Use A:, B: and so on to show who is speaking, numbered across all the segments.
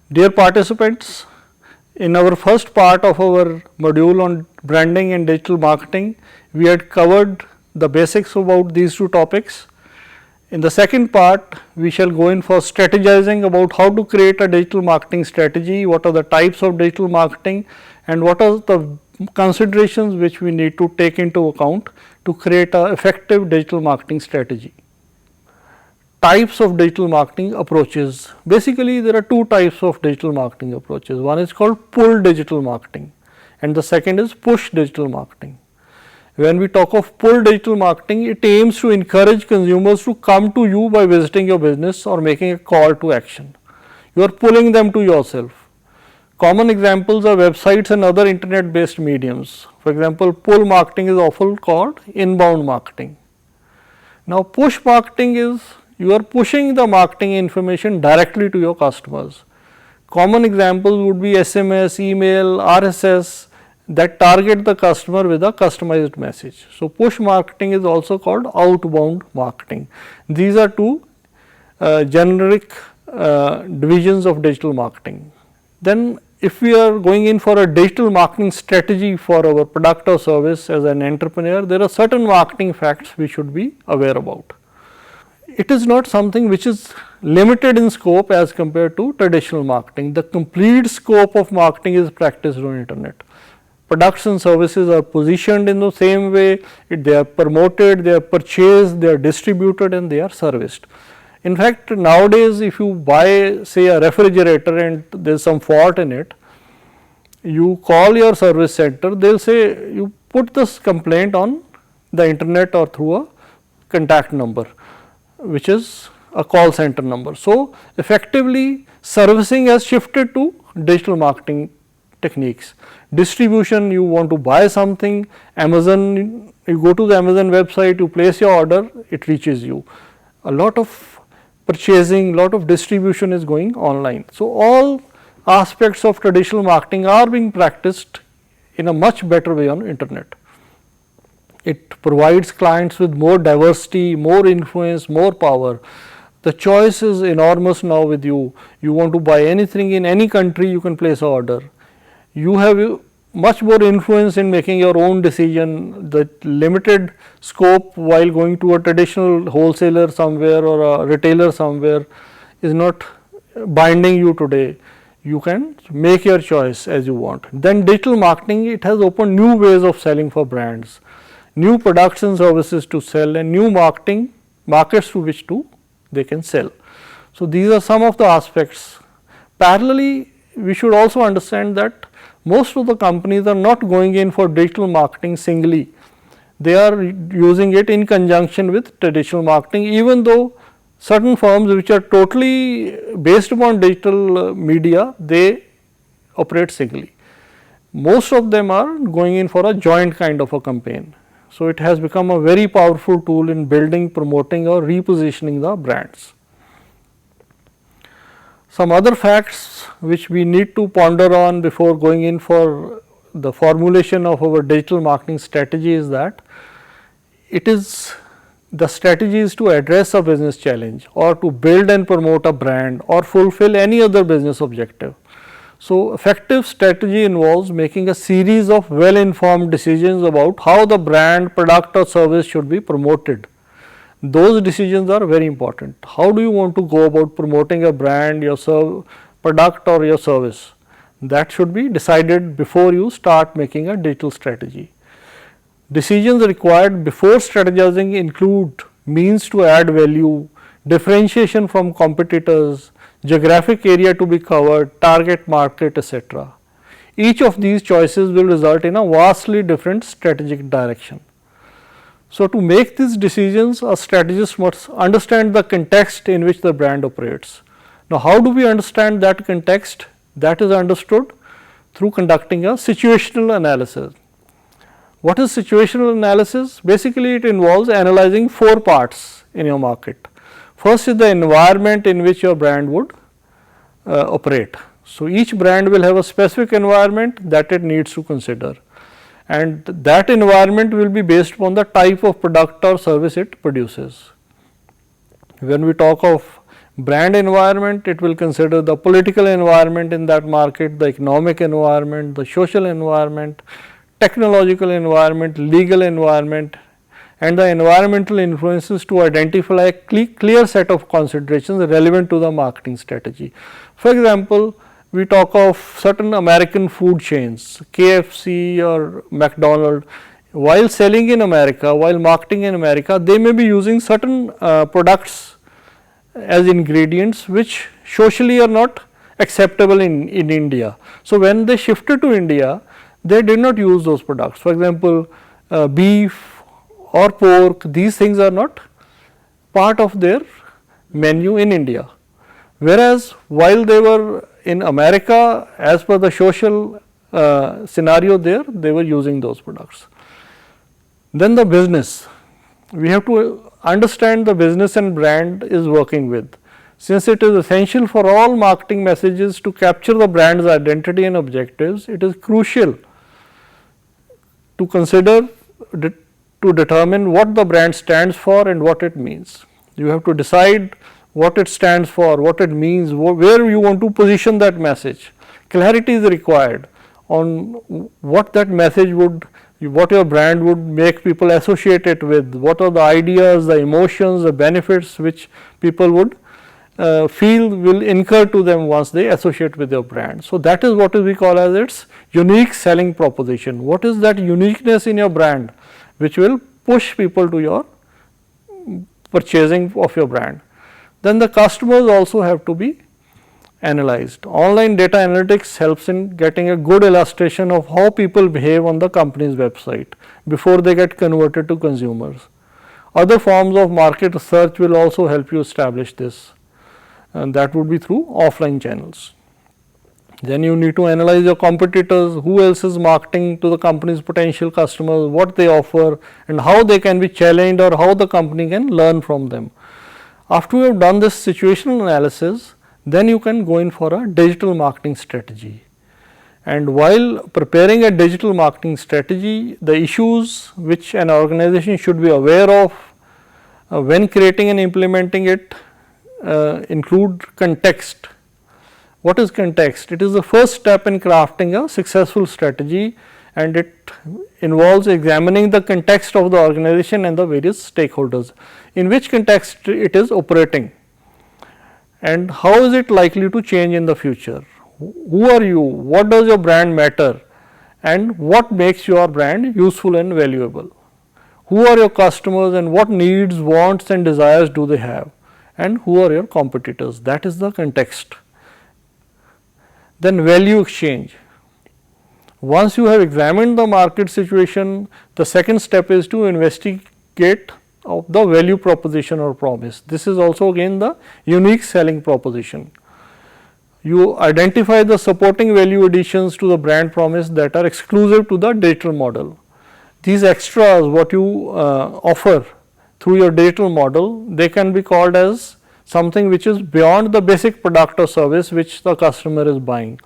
A: Dear participants, in our first part of our module on branding and digital marketing, we had covered the basics about these two topics. In the second part, we shall go in for strategizing about how to create a digital marketing strategy, what are the types of digital marketing, and what are the considerations which we need to take into account to create an effective digital marketing strategy. Types of digital marketing approaches. Basically, there are two types of digital marketing approaches. One is called pull digital marketing and the second is push digital marketing. When we talk of pull digital marketing, it aims to encourage consumers to come to you by visiting your business or making a call to action. You are pulling them to yourself. Common examples are websites and other internet based mediums. For example, pull marketing is often called inbound marketing. Now, push marketing is you are pushing the marketing information directly to your customers. Common examples would be SMS, email, RSS that target the customer with a customized message. So, push marketing is also called outbound marketing. These are two generic divisions of digital marketing. Then if we are going in for a digital marketing strategy for our product or service as an entrepreneur, there are certain marketing facts we should be aware about. It is not something which is limited in scope as compared to traditional marketing. The complete scope of marketing is practiced on internet. Products and services are positioned in the same way, they are promoted, they are purchased, they are distributed and they are serviced. In fact, nowadays if you buy say a refrigerator and there is some fault in it, you call your service center, they will say you put this complaint on the internet or through a contact number, which is a call center number. So, effectively servicing has shifted to digital marketing techniques. Distribution, you want to buy something, Amazon, you go to the Amazon website, you place your order, it reaches you. A lot of purchasing, lot of distribution is going online. So, all aspects of traditional marketing are being practiced in a much better way on internet. It provides clients with more diversity, more influence, more power. The choice is enormous now with you. You want to buy anything in any country, you can place an order. You have much more influence in making your own decision. The limited scope while going to a traditional wholesaler somewhere or a retailer somewhere is not binding you today. You can make your choice as you want. Then digital marketing, it has opened new ways of selling for brands, new products and services to sell and new markets to which they can sell. So, these are some of the aspects. Parallelly, we should also understand that most of the companies are not going in for digital marketing singly. They are using it in conjunction with traditional marketing, even though certain firms which are totally based upon digital media, they operate singly. Most of them are going in for a joint kind of a campaign. So, it has become a very powerful tool in building, promoting or repositioning the brands. Some other facts which we need to ponder on before going in for the formulation of our digital marketing strategy is that the strategy is to address a business challenge or to build and promote a brand or fulfill any other business objective. So, effective strategy involves making a series of well informed decisions about how the brand, product or service should be promoted. Those decisions are very important. How do you want to go about promoting a brand, your product or your service? That should be decided before you start making a digital strategy. Decisions required before strategizing include means to add value, differentiation from competitors, geographic area to be covered, target market, etc. Each of these choices will result in a vastly different strategic direction. So, to make these decisions, a strategist must understand the context in which the brand operates. Now, how do we understand that context? That is understood through conducting a situational analysis. What is situational analysis? Basically, it involves analyzing 4 parts in your market. First is the environment in which your brand would operate. So, each brand will have a specific environment that it needs to consider, and that environment will be based upon the type of product or service it produces. When we talk of brand environment, it will consider the political environment in that market, the economic environment, the social environment, technological environment, legal environment, and the environmental influences to identify a clear set of considerations relevant to the marketing strategy. For example, we talk of certain American food chains, KFC or McDonald's. While selling in America, while marketing in America, they may be using certain products as ingredients which socially are not acceptable in India. So, when they shifted to India, they did not use those products. For example, beef or pork, these things are not part of their menu in India. Whereas, while they were in America, as per the social scenario there, they were using those products. Then the business, we have to understand the business and brand is working with. Since it is essential for all marketing messages to capture the brand's identity and objectives, it is crucial to consider to determine what the brand stands for and what it means. You have to decide what it stands for, what it means, where you want to position that message. Clarity is required on what that message would, what your brand would make people associate it with, what are the ideas, the emotions, the benefits which people would feel will incur to them once they associate with your brand. So, that is what we call as its unique selling proposition. What is that uniqueness in your brand which will push people to your purchasing of your brand. Then the customers also have to be analyzed. Online data analytics helps in getting a good illustration of how people behave on the company's website before they get converted to consumers. Other forms of market research will also help you establish this, and that would be through offline channels. Then you need to analyze your competitors, who else is marketing to the company's potential customers, what they offer and how they can be challenged or how the company can learn from them. After you have done this situational analysis, then you can go in for a digital marketing strategy. And while preparing a digital marketing strategy, the issues which an organization should be aware of when creating and implementing it include context. What is context? It is the first step in crafting a successful strategy, and it involves examining the context of the organization and the various stakeholders, in which context it is operating and how is it likely to change in the future. Who are you? What does your brand matter? And what makes your brand useful and valuable? Who are your customers and what needs, wants and desires do they have? And who are your competitors? That is the context. Then value exchange. Once you have examined the market situation, the second step is to investigate of the value proposition or promise. This is also again the unique selling proposition. You identify the supporting value additions to the brand promise that are exclusive to the digital model. These extras what you offer through your digital model, they can be called as something which is beyond the basic product or service which the customer is buying.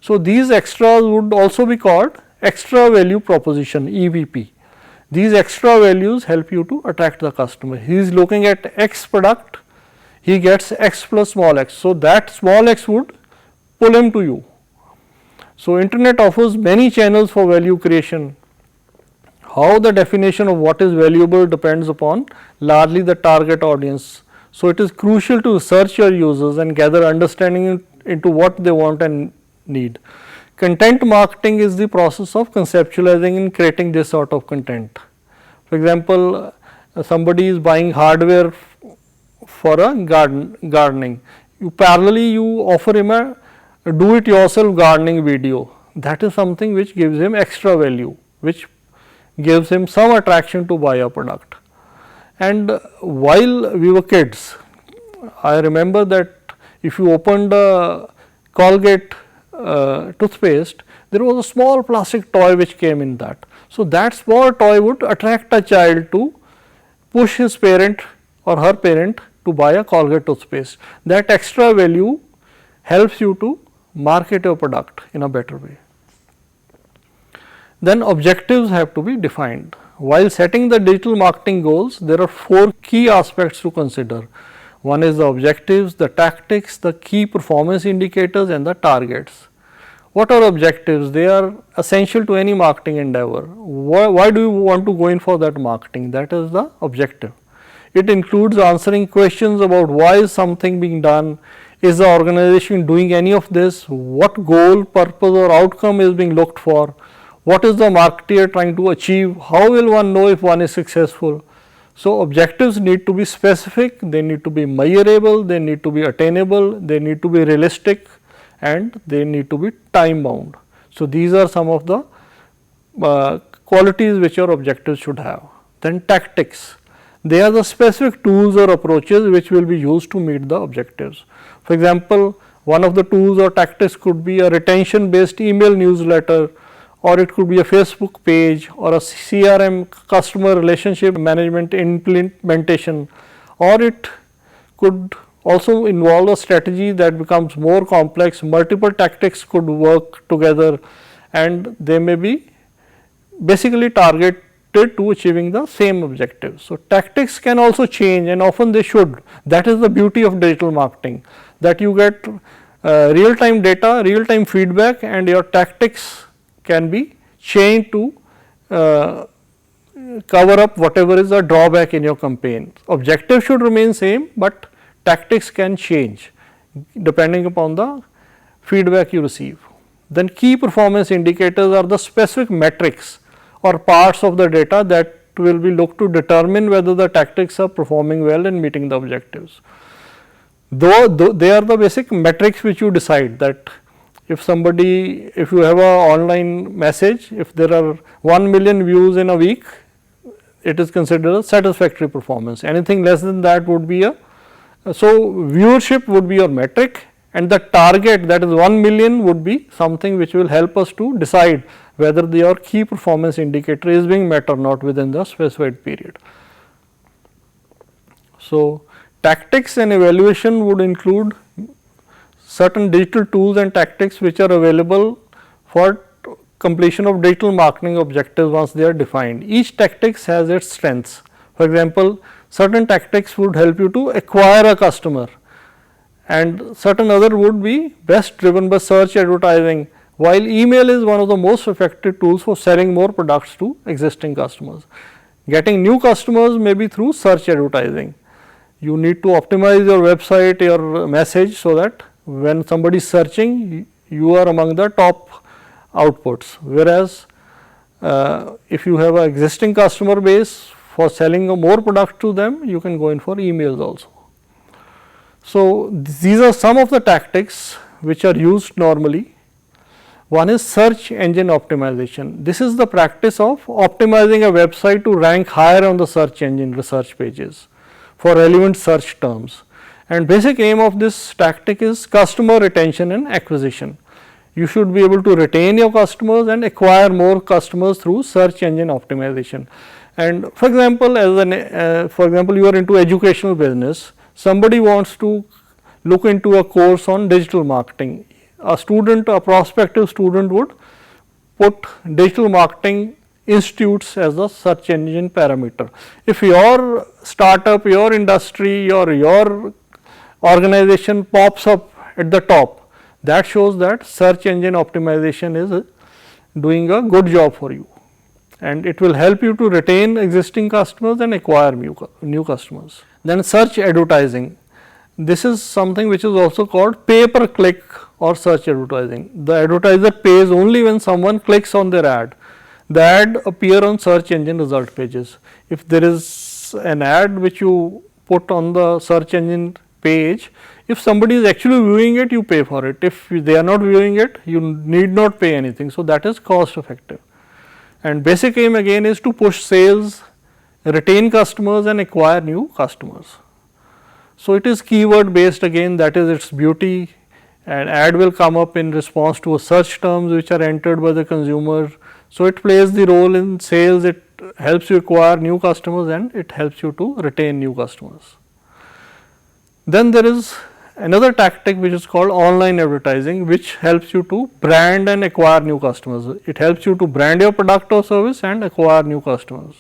A: So, these extras would also be called extra value proposition, EVP. These extra values help you to attract the customer. He is looking at X product, he gets X plus small x. So, that small x would pull him to you. So, internet offers many channels for value creation. How the definition of what is valuable depends upon largely the target audience. So, it is crucial to research your users and gather understanding into what they want and need. Content marketing is the process of conceptualizing and creating this sort of content. For example, somebody is buying hardware for a gardening. Parallelly you offer him a do it yourself gardening video. That is something which gives him extra value, which gives him some attraction to buy a product. And while we were kids, I remember that if you opened a Colgate toothpaste, there was a small plastic toy which came in that. So, that small toy would attract a child to push his parent or her parent to buy a Colgate toothpaste. That extra value helps you to market your product in a better way. Then objectives have to be defined. While setting the digital marketing goals, there are 4 key aspects to consider. One is the objectives, the tactics, the key performance indicators and the targets. What are objectives? They are essential to any marketing endeavor. Why do you want to go in for that marketing? That is the objective. It includes answering questions about why is something being done, is the organization doing any of this, what goal, purpose or outcome is being looked for, what is the marketer trying to achieve, how will one know if one is successful. So, objectives need to be specific, they need to be measurable, they need to be attainable, they need to be realistic and they need to be time bound. So, these are some of the qualities which your objectives should have. Then tactics, they are the specific tools or approaches which will be used to meet the objectives. For example, one of the tools or tactics could be a retention based email newsletter, or it could be a Facebook page or a CRM, customer relationship management implementation, or it could also involve a strategy that becomes more complex. Multiple tactics could work together and they may be basically targeted to achieving the same objective. So, tactics can also change and often they should. That is the beauty of digital marketing, that you get real time data, real time feedback and your tactics can be changed to cover up whatever is a drawback in your campaign. Objective should remain same, but tactics can change depending upon the feedback you receive. Then key performance indicators are the specific metrics or parts of the data that will be looked to determine whether the tactics are performing well and meeting the objectives. Though they are the basic metrics which you decide, that if you have a online message, if there are 1 million views in a week, it is considered a satisfactory performance. Anything less than that would be so viewership would be your metric, and the target, that is 1 million, would be something which will help us to decide whether your key performance indicator is being met or not within the specified period. So, tactics and evaluation would include certain digital tools and tactics which are available for completion of digital marketing objectives once they are defined. Each tactics has its strengths. For example, certain tactics would help you to acquire a customer and certain other would be best driven by search advertising, while email is one of the most effective tools for selling more products to existing customers. Getting new customers may be through search advertising. You need to optimize your website, your message, so that when somebody is searching, you are among the top outputs. Whereas, if you have an existing customer base, for selling more products to them, you can go in for emails also. So, these are some of the tactics which are used normally. One is search engine optimization. This is the practice of optimizing a website to rank higher on the search engine research pages for relevant search terms. And basic aim of this tactic is customer retention and acquisition. You should be able to retain your customers and acquire more customers through search engine optimization. And for example, you are into educational business, somebody wants to look into a course on digital marketing. A prospective student would put digital marketing institutes as a search engine parameter. If your startup, your industry or your organization pops up at the top, that shows that search engine optimization is doing a good job for you, and it will help you to retain existing customers and acquire new customers. Then search advertising. This is something which is also called pay per click or search advertising. The advertiser pays only when someone clicks on their ad. The ad appear on search engine result pages. If there is an ad which you put on the search engine page, if somebody is actually viewing it, you pay for it. If they are not viewing it, you need not pay anything. So, that is cost effective. And basic aim again is to push sales, retain customers and acquire new customers. So, it is keyword based again, that is its beauty, and ad will come up in response to a search terms which are entered by the consumer. So, it plays the role in sales, it helps you acquire new customers and it helps you to retain new customers. Then there is another tactic which is called online advertising, which helps you to brand and acquire new customers. It helps you to brand your product or service and acquire new customers.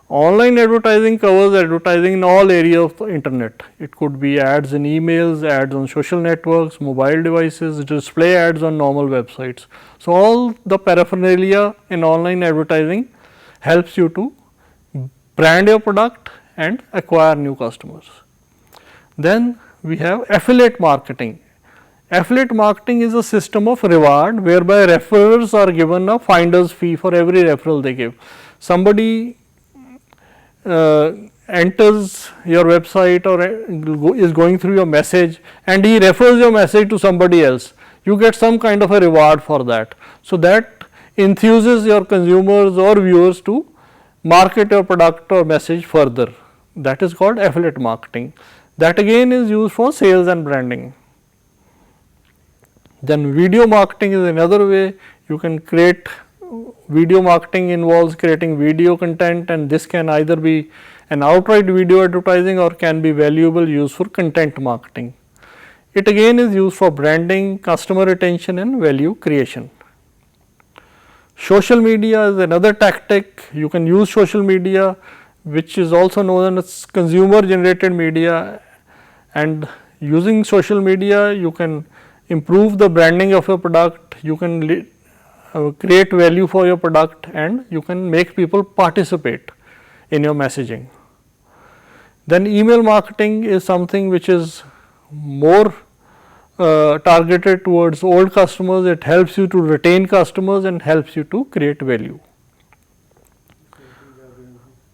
A: Online advertising covers advertising in all areas of the internet. It could be ads in emails, ads on social networks, mobile devices, display ads on normal websites. So, all the paraphernalia in online advertising helps you to brand your product and acquire new customers. Then we have affiliate marketing. Affiliate marketing is a system of reward whereby referrers are given a finder's fee for every referral they give. Somebody enters your website or is going through your message and he refers your message to somebody else, you get some kind of a reward for that. So, that enthuses your consumers or viewers to market your product or message further. That is called affiliate marketing. That again is used for sales and branding. Then video marketing is another way you can create. Video marketing involves creating video content, and this can either be an outright video advertising or can be valuable used for content marketing. It again is used for branding, customer retention and value creation. Social media is another tactic. You can use social media, which is also known as consumer generated media, and using social media you can improve the branding of your product, you can create value for your product, and you can make people participate in your messaging. Then email marketing is something which is more targeted towards old customers. It helps you to retain customers and helps you to create value.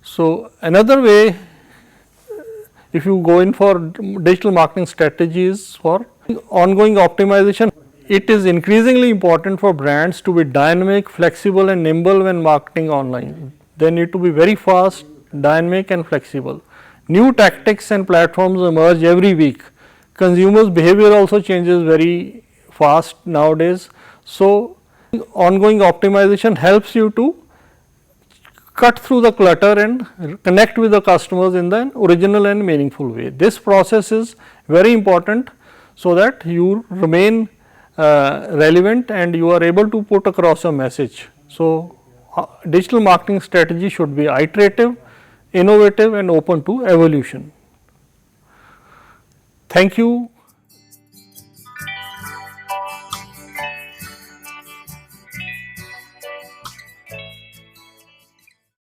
A: So, another way, if you go in for digital marketing strategies for ongoing optimization, it is increasingly important for brands to be dynamic, flexible and nimble when marketing online. They need to be very fast, dynamic and flexible. New tactics and platforms emerge every week. Consumers' behavior also changes very fast nowadays. So, ongoing optimization helps you to cut through the clutter and connect with the customers in the original and meaningful way. This process is very important so that you remain relevant and you are able to put across your message. So, digital marketing strategy should be iterative, innovative and open to evolution. Thank you